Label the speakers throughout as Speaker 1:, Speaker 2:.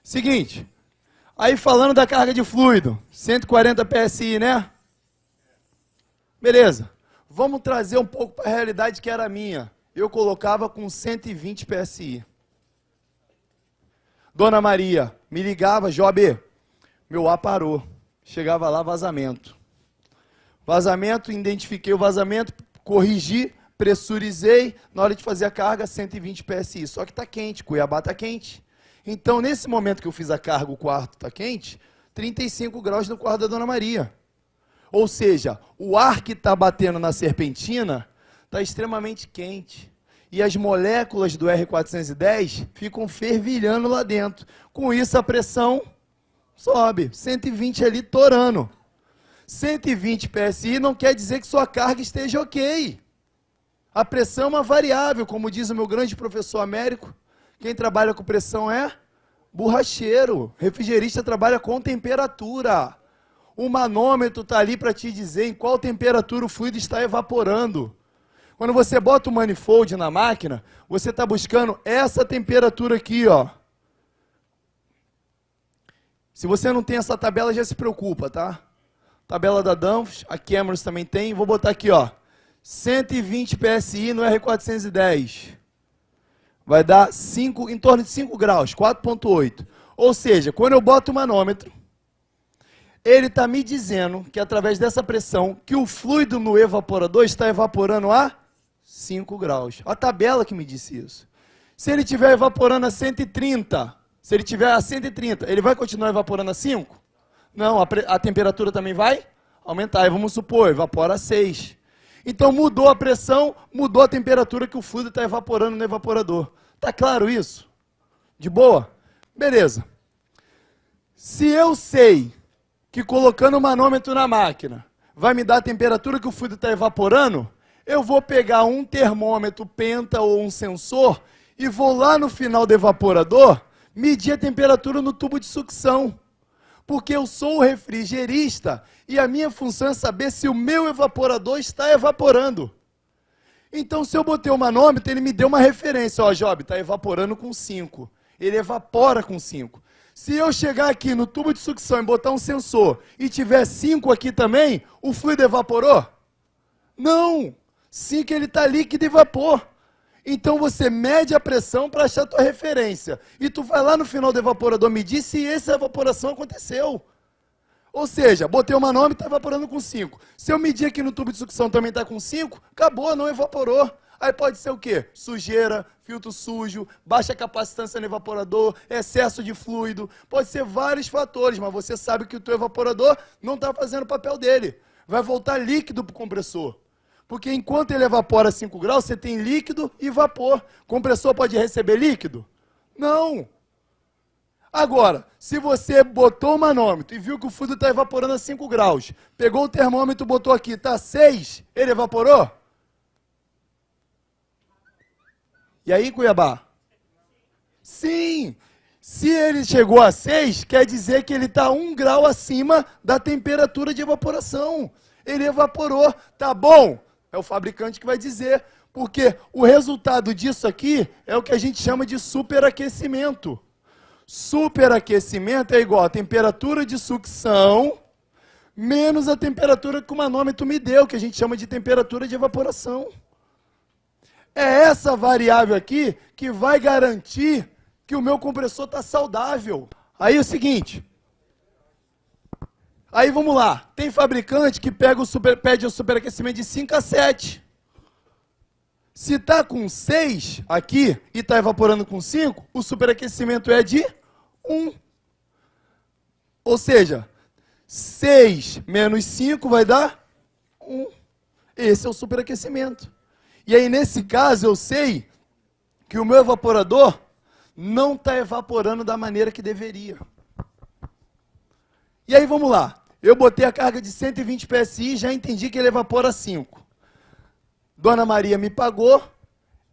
Speaker 1: Seguinte, aí falando da carga de fluido, 140 PSI, né? Beleza. Vamos trazer um pouco para a realidade que era a minha. Eu colocava com 120 PSI. Dona Maria me ligava, Job, meu ar parou. Chegava lá, vazamento. Vazamento, identifiquei o vazamento, corrigi, pressurizei, na hora de fazer a carga, 120 PSI. Só que está quente, Cuiabá está quente. Então, nesse momento que eu fiz a carga, o quarto está quente, 35 graus no quarto da Dona Maria. Ou seja, o ar que está batendo na serpentina está extremamente quente. E as moléculas do R410 ficam fervilhando lá dentro. Com isso, a pressão sobe. 120 ali, torando. 120 PSI não quer dizer que sua carga esteja ok. A pressão é uma variável, como diz o meu grande professor Américo. Quem trabalha com pressão é borracheiro. Refrigerista trabalha com temperatura. O manômetro está ali para te dizer em qual temperatura o fluido está evaporando. Quando você bota o manifold na máquina, você está buscando essa temperatura aqui, ó. Se você não tem essa tabela, já se preocupa, tá? Tabela da Danfoss, a Cameron também tem. Vou botar aqui, ó. 120 PSI no R410. Vai dar em torno de 5 graus, 4,8. Ou seja, quando eu boto o manômetro, ele está me dizendo que através dessa pressão, que o fluido no evaporador está evaporando a 5 graus. A tabela que me disse isso. Se ele estiver evaporando a 130, se ele estiver a 130, ele vai continuar evaporando a 5? Não, a temperatura também vai aumentar. E vamos supor, evapora a 6. Então mudou a pressão, mudou a temperatura que o fluido está evaporando no evaporador. Está claro isso? De boa? Beleza. Se eu sei que colocando o manômetro na máquina vai me dar a temperatura que o fluido está evaporando, eu vou pegar um termômetro penta ou um sensor e vou lá no final do evaporador medir a temperatura no tubo de sucção. Porque eu sou o refrigerista e a minha função é saber se o meu evaporador está evaporando. Então, se eu botei o manômetro, ele me deu uma referência. Ó, Job, está evaporando com 5. Ele evapora com 5. Se eu chegar aqui no tubo de sucção e botar um sensor e tiver 5 aqui também, o fluido evaporou? Não! 5 ele está líquido e vapor. Então você mede a pressão para achar a tua referência. E tu vai lá no final do evaporador medir se essa evaporação aconteceu. Ou seja, botei o manômetro e está evaporando com 5. Se eu medir aqui no tubo de sucção também está com 5, acabou, não evaporou. Aí pode ser o quê? Sujeira, filtro sujo, baixa capacitância no evaporador, excesso de fluido. Pode ser vários fatores, mas você sabe que o teu evaporador não está fazendo o papel dele. Vai voltar líquido para o compressor. Porque enquanto ele evapora a 5 graus, você tem líquido e vapor. O compressor pode receber líquido? Não. Agora, se você botou o manômetro e viu que o fluido está evaporando a 5 graus, pegou o termômetro, botou aqui, está 6, ele evaporou? E aí, Cuiabá? Sim. Se ele chegou a 6, quer dizer que ele está 1 grau acima da temperatura de evaporação. Ele evaporou. Tá bom? É o fabricante que vai dizer. Porque o resultado disso aqui é o que a gente chama de superaquecimento. Superaquecimento é igual a temperatura de sucção menos a temperatura que o manômetro me deu, que a gente chama de temperatura de evaporação. É essa variável aqui que vai garantir que o meu compressor está saudável. Aí é o seguinte, aí vamos lá, tem fabricante que pede o superaquecimento de 5 a 7. Se está com 6 aqui e está evaporando com 5, o superaquecimento é de 1. Ou seja, 6 menos 5 vai dar 1. Esse é o superaquecimento. E aí, nesse caso, eu sei que o meu evaporador não está evaporando da maneira que deveria. E aí, vamos lá. Eu botei a carga de 120 PSI e já entendi que ele evapora 5. Dona Maria me pagou.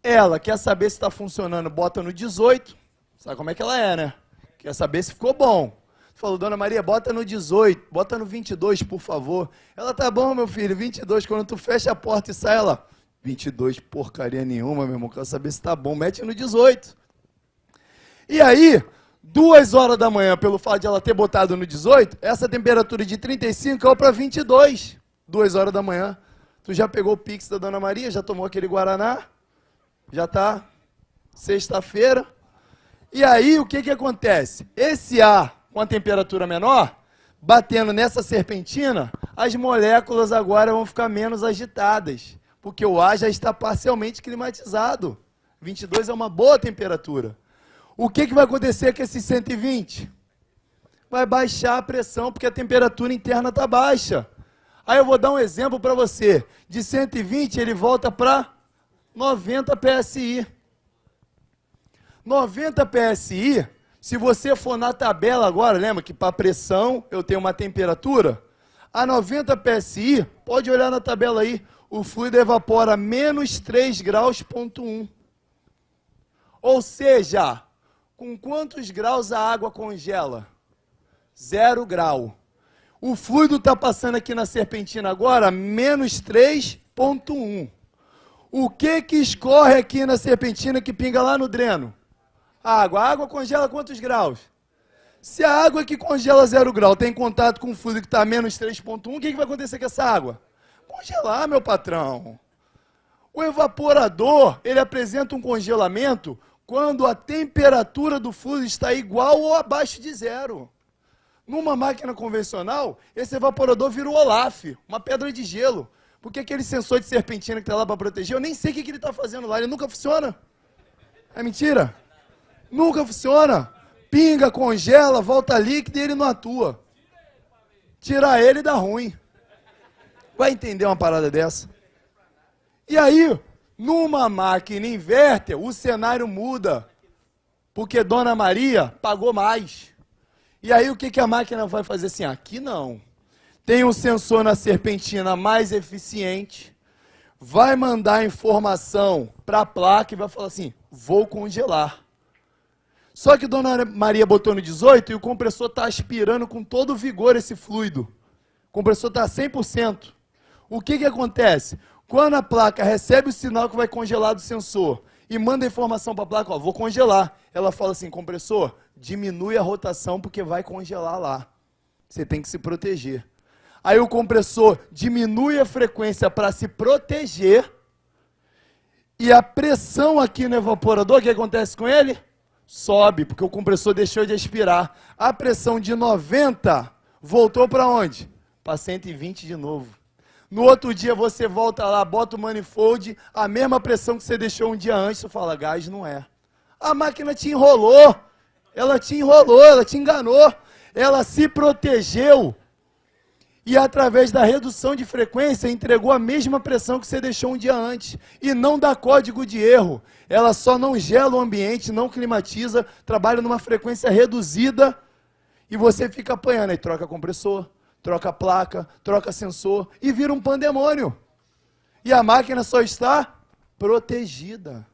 Speaker 1: Ela quer saber se está funcionando, bota no 18. Sabe como é que ela é, né? Quer saber se ficou bom. Falou, Dona Maria, bota no 18, bota no 22, por favor. Ela, tá bom, meu filho, 22. Quando tu fecha a porta e sai, ela... 22, porcaria nenhuma, meu irmão. Quero saber se tá bom. Mete no 18. E aí, 2 horas da manhã, pelo fato de ela ter botado no 18, essa temperatura de 35 caiu para 22. 2 horas da manhã. Tu já pegou o Pix da Dona Maria? Já tomou aquele Guaraná? Já tá sexta-feira. E aí, o que que acontece? Esse ar com a temperatura menor, batendo nessa serpentina, as moléculas agora vão ficar menos agitadas, porque o ar já está parcialmente climatizado. 22 é uma boa temperatura. O que que vai acontecer com esse 120? Vai baixar a pressão, porque a temperatura interna está baixa. Aí eu vou dar um exemplo para você. De 120, ele volta para 90 PSI. 90 PSI, se você for na tabela agora, lembra que para pressão eu tenho uma temperatura? A 90 PSI, pode olhar na tabela aí, o fluido evapora menos 3 graus,1. Ou seja, com quantos graus a água congela? 0 grau. O fluido está passando aqui na serpentina agora, menos 3,1. O que escorre aqui na serpentina que pinga lá no dreno? Água. A água congela quantos graus? Se a água que congela 0 grau tem contato com o fluido que está a menos 3,1, o que vai acontecer com essa água? Congelar, meu patrão. O evaporador, ele apresenta um congelamento quando a temperatura do fluido está igual ou abaixo de 0. Numa máquina convencional, esse evaporador vira o Olaf, uma pedra de gelo. Porque aquele sensor de serpentina que está lá para proteger, eu nem sei o que ele está fazendo lá, ele nunca funciona. É mentira? Nunca funciona. Pinga, congela, volta líquido e ele não atua. Tirar ele dá ruim. Vai entender uma parada dessa? E aí, numa máquina inverter, o cenário muda. Porque Dona Maria pagou mais. E aí o que a máquina vai fazer assim? Aqui não. Tem um sensor na serpentina mais eficiente, vai mandar informação para a placa e vai falar assim, vou congelar. Só que Dona Maria botou no 18 e o compressor está aspirando com todo o vigor esse fluido. O compressor está a 100%. O que acontece? Quando a placa recebe o sinal que vai congelar do sensor e manda a informação para a placa, ó, vou congelar. Ela fala assim, compressor, diminui a rotação porque vai congelar lá. Você tem que se proteger. Aí o compressor diminui a frequência para se proteger e a pressão aqui no evaporador, o que acontece com ele? Sobe, porque o compressor deixou de aspirar. A pressão de 90 voltou para onde? Para 120 de novo. No outro dia você volta lá, bota o manifold, a mesma pressão que você deixou um dia antes, você fala, gás não é. A máquina te enrolou, ela te enganou, ela se protegeu e através da redução de frequência entregou a mesma pressão que você deixou um dia antes. E não dá código de erro, ela só não gela o ambiente, não climatiza, trabalha numa frequência reduzida e você fica apanhando, aí troca compressor, troca placa, troca sensor e vira um pandemônio. E a máquina só está protegida.